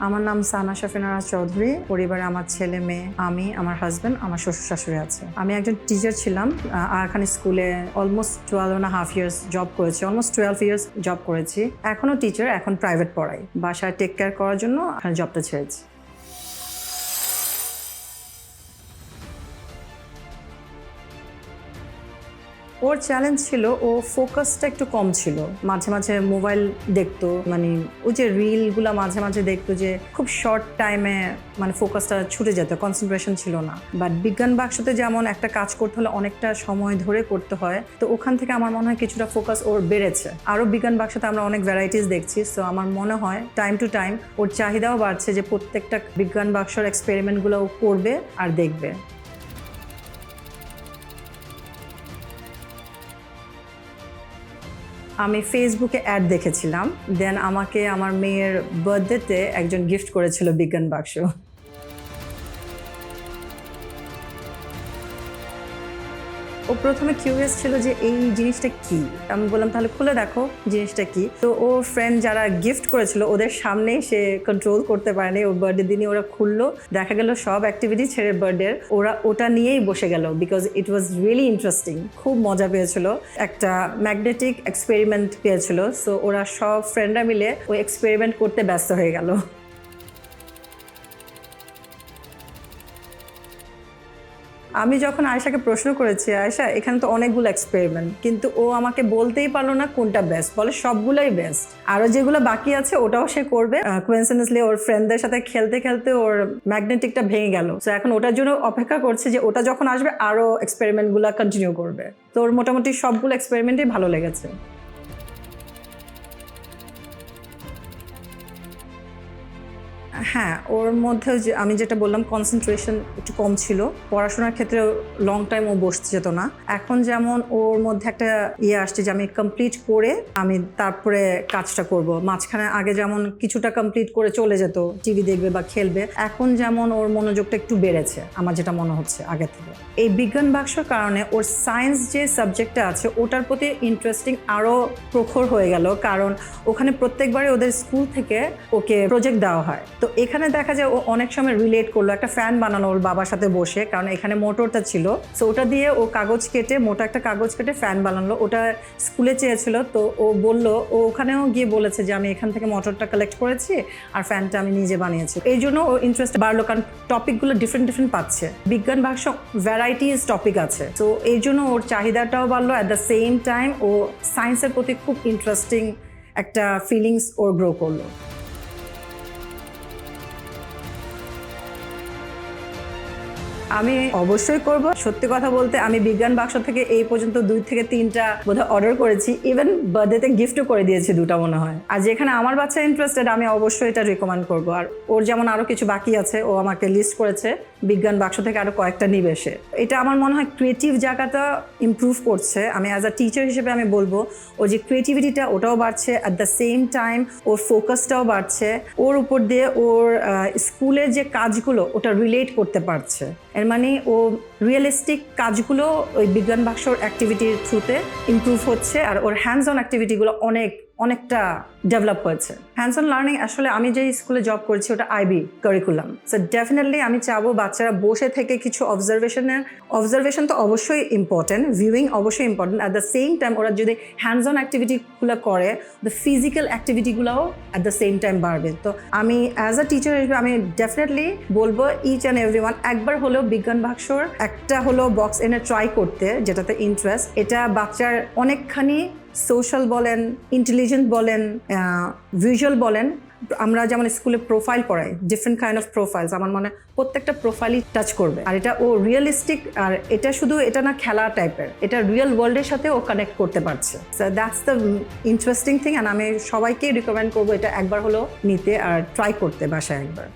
আমার নাম সানা শাফিনারা চৌধুরী। পরিবারে আমার ছেলে মেয়ে, আমি, আমার হাজব্যান্ড, আমার শ্বশুর শাশুড়ি আছে। আমি একজন টিচার ছিলাম আরাকান স্কুলে। অলমোস্ট 12.5 years জব করেছি, অলমোস্ট 12 years জব করেছি। এখনো টিচার, এখন প্রাইভেট পড়াই। বাসায় টেক কেয়ার করার জন্য জবটা ছেড়েছি। ওর চ্যালেঞ্জ ছিল, ও ফোকাসটা একটু কম ছিল। মাঝে মাঝে মোবাইল দেখতো, মানে ও যে রিলগুলো মাঝে মাঝে দেখতো, যে খুব শর্ট টাইমে মানে ফোকাসটা ছুটে যেত, কনসেন্ট্রেশন ছিল না। বাট বিজ্ঞান বাক্সতে যেমন একটা কাজ করতে হলে অনেকটা সময় ধরে করতে হয়, তো ওখান থেকে আমার মনে হয় কিছুটা ফোকাস ওর বেড়েছে। আরও বিজ্ঞান বাক্সতে আমরা অনেক ভ্যারাইটিস দেখছি, সো আমার মনে হয় টাইম টু টাইম ওর চাহিদাও বাড়ছে, যে প্রত্যেকটা বিজ্ঞান বাক্সর এক্সপেরিমেন্টগুলো ও করবে আর দেখবে। আমি ফেসবুকে অ্যাড দেখেছিলাম, দেন আমাকে আমার মেয়ের বার্থডেতে একজন গিফট করেছিল বিজ্ঞান বাক্স। ও প্রথমে কিউরিয়াস ছিল যে এই জিনিসটা কি। আমি বললাম তাহলে খুলে দেখো জিনিসটা কি। তো ওর ফ্রেন্ড যারা গিফট করেছিল ওদের সামনেই সে কন্ট্রোল করতে পারেনি, ওর বার্থডে দিনই ওরা খুললো, দেখা গেল সব অ্যাক্টিভিটি ছেড়ে বার্থডে ওরা ওটা নিয়েই বসে গেল, because it was really interesting. খুব মজা পেয়েছিল, একটা ম্যাগনেটিক এক্সপেরিমেন্ট পেয়েছিল। সো ওরা সব ফ্রেন্ডরা মিলে ওই এক্সপেরিমেন্ট করতে ব্যস্ত হয়ে গেল। আমি যখন আয়েশাকে প্রশ্ন করেছি, আয়েশা এখানে তো অনেকগুলো এক্সপেরিমেন্ট, কিন্তু ও আমাকে বলতেই পারলো না কোনটা বেস্ট, বলে সবগুলোই বেস্ট, আরও যেগুলো বাকি আছে ওটাও সে করবে। কোইন্সিডেন্সলি ওর ফ্রেন্ডদের সাথে খেলতে খেলতে ওর ম্যাগনেটিকটা ভেঙে গেল। তো এখন ওটার জন্য অপেক্ষা করছে যে ওটা যখন আসবে আরও এক্সপেরিমেন্টগুলো কন্টিনিউ করবে। তো ওর মোটামুটি সবগুলো এক্সপেরিমেন্টই ভালো লেগেছে। হ্যাঁ, ওর মধ্যে যে আমি যেটা বললাম, কনসেন্ট্রেশন একটু কম ছিল, পড়াশোনার ক্ষেত্রে লং টাইম ও বসতে যেত না। এখন যেমন ওর মধ্যে একটা আসছে যে আমি কমপ্লিট করে আমি তারপরে কাজটা করব। মাঝখানে আগে যেমন কিছুটা কমপ্লিট করে চলে যেত, টিভি দেখবে বা খেলবে, এখন যেমন ওর মনোযোগটা একটু বেড়েছে আমার যেটা মনে হচ্ছে আগে থেকে। এই বিজ্ঞান বাক্সর কারণে ওর সায়েন্স যে সাবজেক্টটা আছে ওটার প্রতি ইন্টারেস্টিং আরও প্রখর হয়ে গেল, কারণ ওখানে প্রত্যেকবারই ওদের স্কুল থেকে ওকে প্রজেক্ট দেওয়া হয়। তো এখানে দেখা যায় ও অনেক সময় রিলেট করলো, একটা ফ্যান বানানো ওর বাবার সাথে বসে, কারণ এখানে মোটরটা ছিল। সো ওটা দিয়ে ও কাগজ কেটে, মোটা একটা কাগজ কেটে ফ্যান বানালো। ওটা স্কুলে চেয়েছিল, তো ও বলল, ও ওখানেও গিয়ে বলেছে যে আমি এখান থেকে মোটরটা কালেক্ট করেছি আর ফ্যানটা আমি নিজে বানিয়েছি। এই জন্য ও ইন্টারেস্ট বাড়লো, কারণ টপিকগুলো ডিফারেন্ট ডিফারেন্ট পাচ্ছে। বিজ্ঞান বাক্স ভ্যারাইটিস টপিক আছে, তো এই জন্য ওর চাহিদাটাও বাড়লো। অ্যাট দ্য সেম টাইম ও সায়েন্সের প্রতি খুব ইন্টারেস্টিং একটা ফিলিংস ওর গ্রো করলো। আমি অবশ্যই করব। সত্যি কথা বলতে আমি বিজ্ঞান বাক্স থেকে এই পর্যন্ত 2 থেকে 3টা বোধহয় অর্ডার করেছি, ইভেন বার্থডেতে গিফটও করে দিয়েছি 2টা মনে হয়। আর যেখানে আমার বাচ্চা ইন্টারেস্টেড আমি অবশ্যই এটা রিকমেন্ড করব। আর ওর যেমন আরও কিছু বাকি আছে, ও আমাকে লিস্ট করেছে বিজ্ঞান বাক্স থেকে আরও কয়েকটা নিবে সে। এটা আমার মনে হয় ক্রিয়েটিভ জায়গাটা ইমপ্রুভ করছে। আমি অ্যাজ আ টিচার হিসেবে আমি বলবো ও যে ক্রিয়েটিভিটিটা ওটাও বাড়ছে, অ্যাট দ্য সেম টাইম ওর ফোকাসটাও বাড়ছে। ওর উপর দিয়ে ওর স্কুলের যে কাজগুলো ওটা রিলেট করতে পারছে। এর মানে ও রিয়েলিস্টিক কাজগুলো ওই বিজ্ঞান বাক্সর অ্যাক্টিভিটির থ্রুতে ইমপ্রুভ হচ্ছে, আর ওর হ্যান্ডস অন অ্যাক্টিভিটিগুলো অনেকটা ডেভেলপ হয়েছে। হ্যান্ডস অন লার্নিং আসলে আমি যে স্কুলে জব করছি ওটা আইবি কারিকুলাম। সো ডেফিনেটলি আমি চাবো বাচ্চারা বসে থেকে কিছু অবজারভেশন তো অবশ্যই ইম্পর্টেন্ট, ভিউইং অবশ্যই important, at the same time ওরা যদি হ্যান্ডস অন অ্যাক্টিভিটিগুলো করে, দ্য ফিজিক্যাল অ্যাক্টিভিটিগুলোও অ্যাট দ্য সেম টাইম বাড়বে। তো আমি অ্যাজ আ টিচার হিসেবে আমি ডেফিনেটলি বলবো ইচ অ্যান্ড এভরিওয়ান একবার হলেও বিজ্ঞান বাক্সর একটা হলো বক্স এনে ট্রাই করতে, যেটাতে ইন্টারেস্ট। এটা বাচ্চার অনেকখানি সোশ্যাল বলেন, ইন্টেলিজেন্ট বলেন, ভিজুয়াল বলেন। আমরা যেমন স্কুলে প্রোফাইল পড়াই, ডিফারেন্ট কাইন্ড অফ প্রোফাইলস, আমার মনে হয় প্রত্যেকটা প্রোফাইলই টাচ করবে। আর এটা ও রিয়েলিস্টিক, আর এটা শুধু এটা না খেলা টাইপের, এটা রিয়েল ওয়ার্ল্ডের সাথে ও কানেক্ট করতে পারছে। So that's the interesting thing. And আমি সবাইকেই রিকমেন্ড করবো এটা একবার হলেও নিতে আর ট্রাই করতে বাসায় একবার।